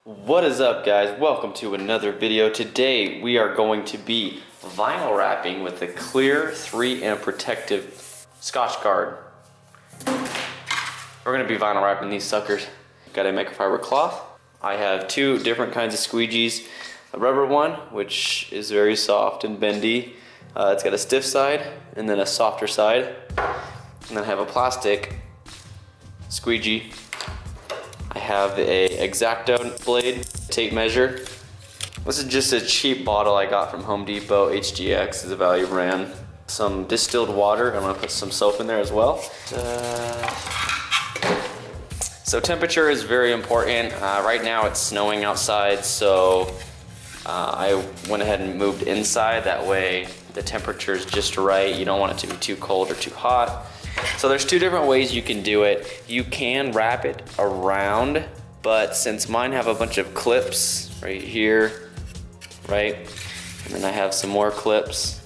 What is up, guys? Welcome to another video. Today we are going to be vinyl wrapping with the clear 3M protective Scotchguard. We're going to be vinyl wrapping these suckers. Got a microfiber cloth. I have two different kinds of squeegees. A rubber one, which is very soft and bendy. It's got a stiff side and then a softer side. And then I have a plastic squeegee. I have a X-Acto blade, tape measure. This is just a cheap bottle I got from Home Depot. HGX is a value brand. Some distilled water. I'm gonna put some soap in there as well. So temperature is very important. Right now it's snowing outside, so I went ahead and moved inside. That way the temperature is just right. You don't want it to be too cold or too hot. So there's two different ways you can do it. You can wrap it around, but since mine have a bunch of clips right here, right? And then I have some more clips.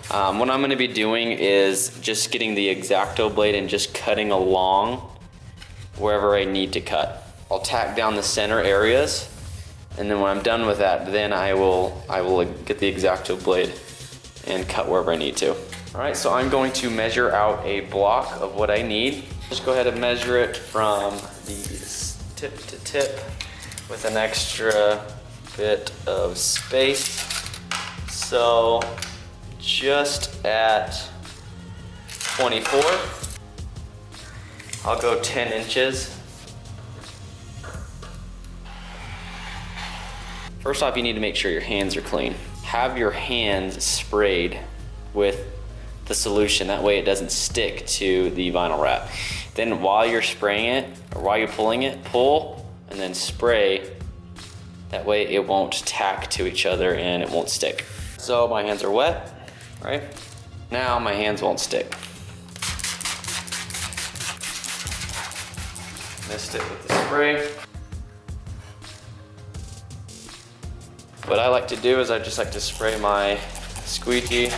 What I'm gonna be doing is just getting the X-Acto blade and just cutting along wherever I need to cut. I'll tack down the center areas, and then when I'm done with that, then I will get the X-Acto blade and cut wherever I need to. All right, so I'm going to measure out a block of what I need. Just go ahead and measure it from the tip to tip with an extra bit of space. So just at 24, I'll go 10 inches. First off, you need to make sure your hands are clean. Have your hands sprayed with the solution, that way it doesn't stick to the vinyl wrap. Then while you're spraying it, or while you're pulling it, pull and then spray. That way it won't tack to each other and it won't stick. So my hands are wet, right? Now my hands won't stick. Missed it with the spray. What I like to do is I just like to spray my squeegee.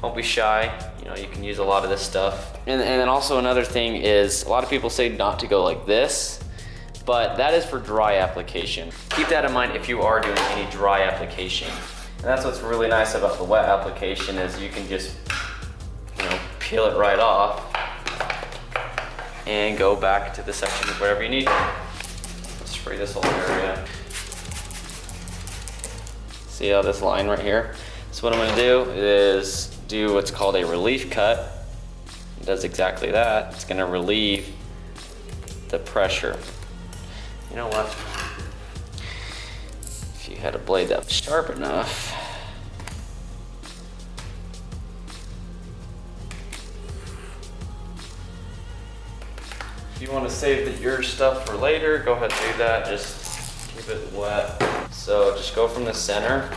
Don't be shy, you can use a lot of this stuff. And then also another thing is, a lot of people say not to go like this, but that is for dry application. Keep that in mind if you are doing any dry application. And that's what's really nice about the wet application is you can just, peel it right off and go back to the section of wherever you need. Spray this whole area. See how this line right here? So what I'm gonna do is do what's called a relief cut. It does exactly that. It's gonna relieve the pressure. You know what? If you had a blade that was sharp enough, if you want to save your stuff for later, go ahead and do that. Just keep it wet. So just go from the center.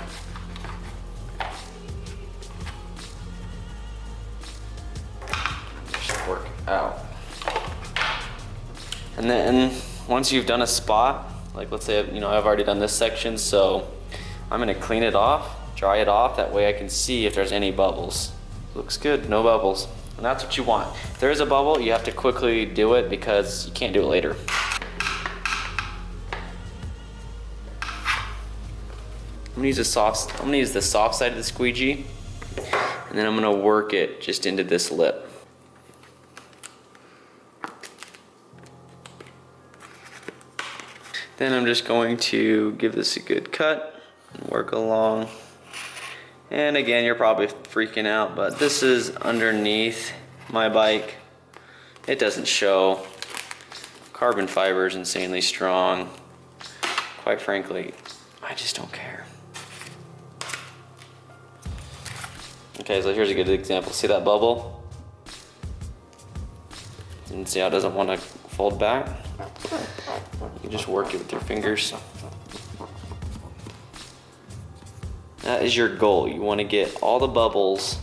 Work out. And then once you've done a spot, like let's say I've already done this section, so I'm gonna clean it off, dry it off, that way I can see if there's any bubbles. Looks good, no bubbles. And that's what you want. If there is a bubble, you have to quickly do it because you can't do it later. I'm gonna use the soft side of the squeegee, and then I'm gonna work it just into this lip. Then I'm just going to give this a good cut and work along. And again, you're probably freaking out, but this is underneath my bike. It doesn't show. Carbon fiber is insanely strong. Quite frankly, I just don't care. Okay, so here's a good example. See that bubble? And see how it doesn't want to fold back? You can just work it with your fingers. That is your goal. You want to get all the bubbles,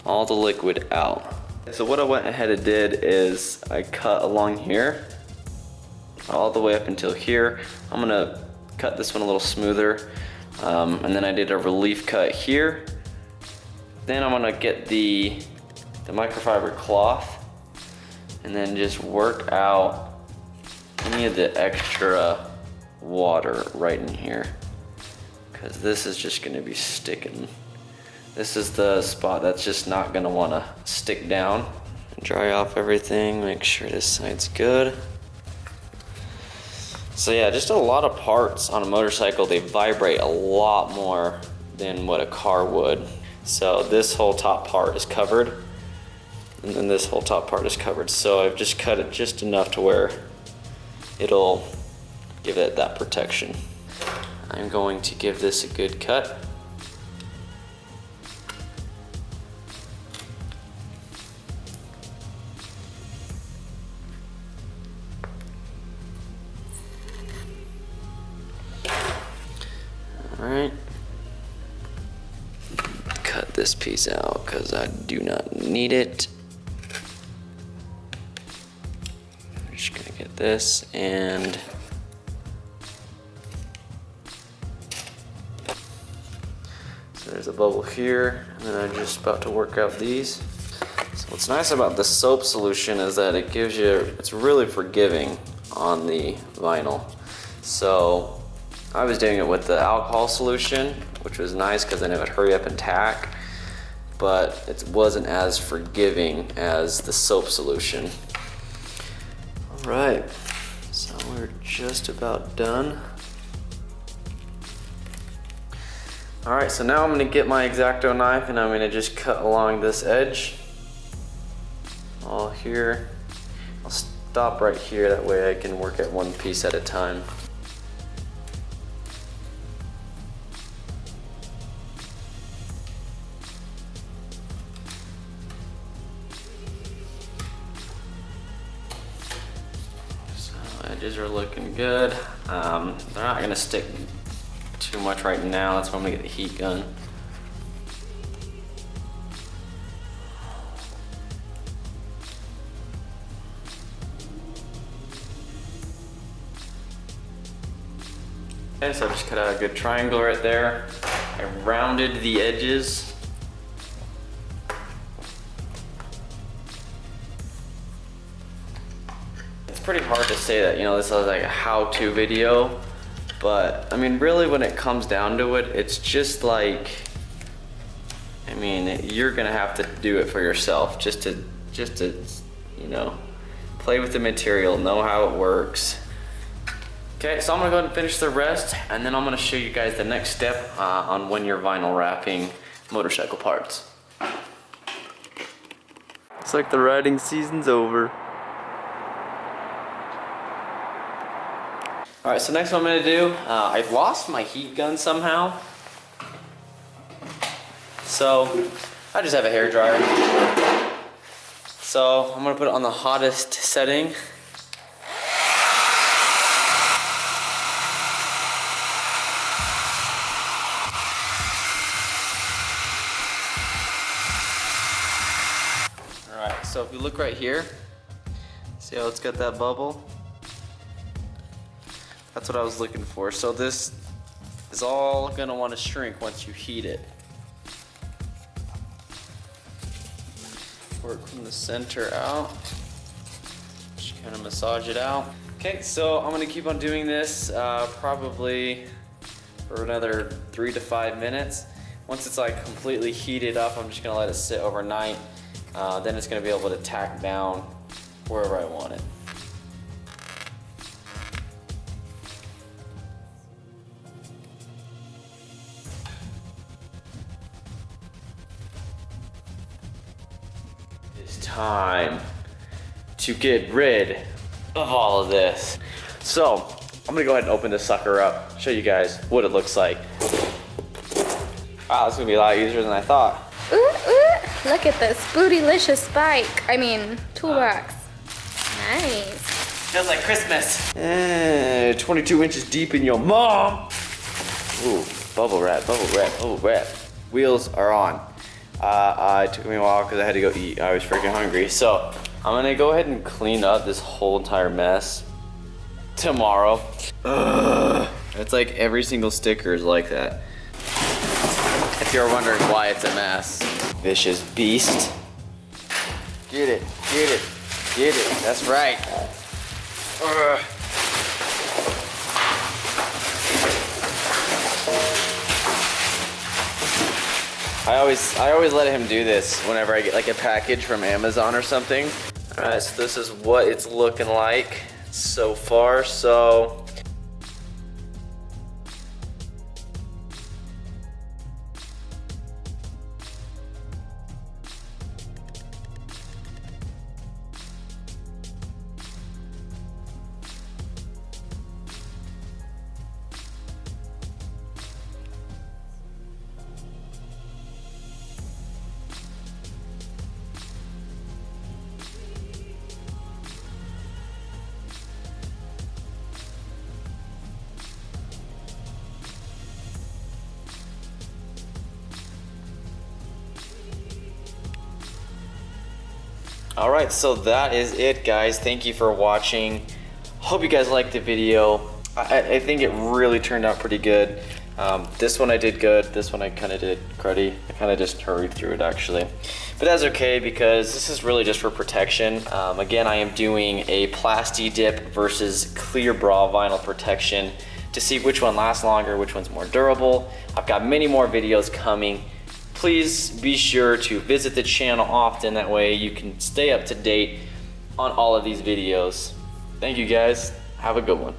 all the liquid out. So what I went ahead and did is I cut along here, all the way up until here. I'm gonna cut this one a little smoother. And then I did a relief cut here. Then I'm gonna get the microfiber cloth and then just work out any of the extra water right in here, because this is just gonna be sticking. This is the spot that's just not gonna wanna stick down. Dry off everything, make sure this side's good. So yeah, just a lot of parts on a motorcycle, they vibrate a lot more than what a car would. So this whole top part is covered, and then this whole top part is covered. So I've just cut it just enough to where it'll give it that protection. I'm going to give this a good cut. All right. Cut this piece out because I do not need it. I'm just gonna get this and so there's a bubble here, and then I'm just about to work out these. So what's nice about the soap solution is that it gives you, it's really forgiving on the vinyl. So I was doing it with the alcohol solution, which was nice because then it would hurry up and tack, but it wasn't as forgiving as the soap solution. All right, so we're just about done. All right, so now I'm gonna get my X-Acto knife and I'm gonna just cut along this edge. All here. I'll stop right here, that way I can work at one piece at a time. Edges are looking good. They're not gonna stick too much right now. That's why I'm gonna get the heat gun. Okay, so I just cut out a good triangle right there. I rounded the edges. It's pretty hard to say that, you know, this is like a how-to video, but I mean, really when it comes down to it, it's just like, I mean, you're gonna have to do it for yourself just to, you know, play with the material, know how it works. Okay, so I'm gonna go ahead and finish the rest, and then I'm gonna show you guys the next step on when you're vinyl wrapping motorcycle parts. Looks like the riding season's over. All right, so next what I'm gonna do, I lost my heat gun somehow. So I just have a hair dryer. So I'm gonna put it on the hottest setting. All right, so if you look right here, see how it's got that bubble? That's what I was looking for. So this is all gonna want to shrink once you heat it. Work from the center out. Just kind of massage it out. Okay, so I'm gonna keep on doing this probably for another 3 to 5 minutes. Once it's like completely heated up, I'm just gonna let it sit overnight. Then it's gonna be able to tack down wherever I want it. Time to get rid of all of this. So I'm gonna go ahead and open this sucker up, show you guys what it looks like. Wow, this is gonna be a lot easier than I thought. Ooh, ooh, look at this bootylicious toolbox. Nice. Feels like Christmas. 22 inches deep in your mom. Ooh, bubble wrap, bubble wrap, bubble wrap. Wheels are on. It took me a while because I had to go eat. I was freaking hungry. So I'm gonna go ahead and clean up this whole entire mess tomorrow. It's like every single sticker is like that. If you're wondering why it's a mess. Vicious beast. Get it, get it, get it. That's right. I always let him do this whenever I get like a package from Amazon or something. All right, so this is what it's looking like so far. So all right, so that is it, guys. Thank you for watching. Hope you guys liked the video. I think it really turned out pretty good. This one I did good. This one I kind of did cruddy. I kind of just hurried through it actually. But that's okay because this is really just for protection. Again, I am doing a Plasti Dip versus Clear Bra vinyl protection to see which one lasts longer, which one's more durable. I've got many more videos coming. Please be sure to visit the channel often, that way you can stay up to date on all of these videos. Thank you guys, have a good one.